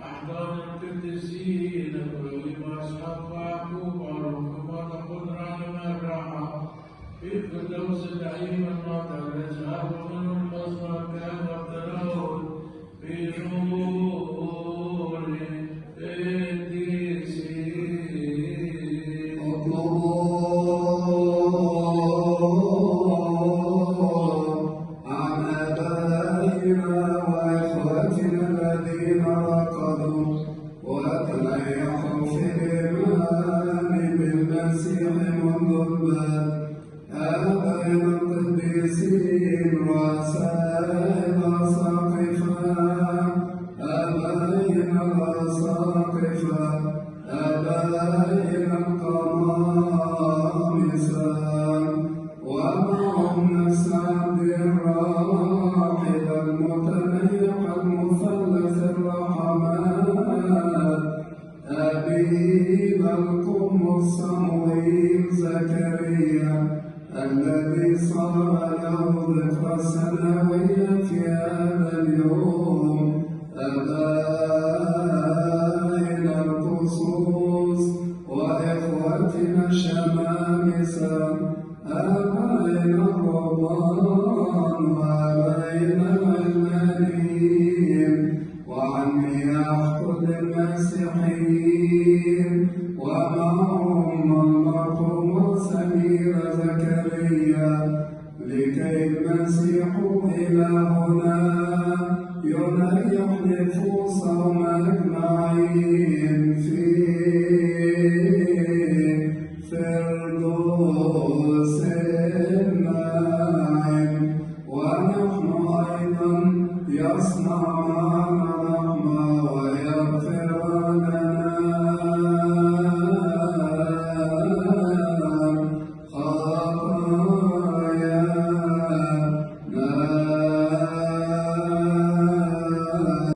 أحضان القديسين إبراهيم وإسحاق ويعقوب وركبات قدران والراحة في الفردوس النعيم المعطى الإسحاق ومنه البصر والكهف والتناول في نور القديسين. عن آبائنا وإخوتنا الذين رقدوا وتريحوا في الإيمان بالمسيح منذ البدء، آبائنا القديسين رؤساء الأساقفة، آبائنا الأساقفة، آبائنا القمامسة، ومعهم نسعد الراحل المتنيح المثلث الرحمات، أبيب القمص صموئيل زكريا الذي صار له ذكرى سنوية في هذا اليوم، آبائنا القصوص وإخوتنا الشمامسة، آبائنا الرهبان وآبائنا العلمانيين، وعن مياه كل المسيحيين، ومعهم المرحوم سمير زكريا، لكي المسيح إلهنا ينيح نفوسهم أجمعين في فردوس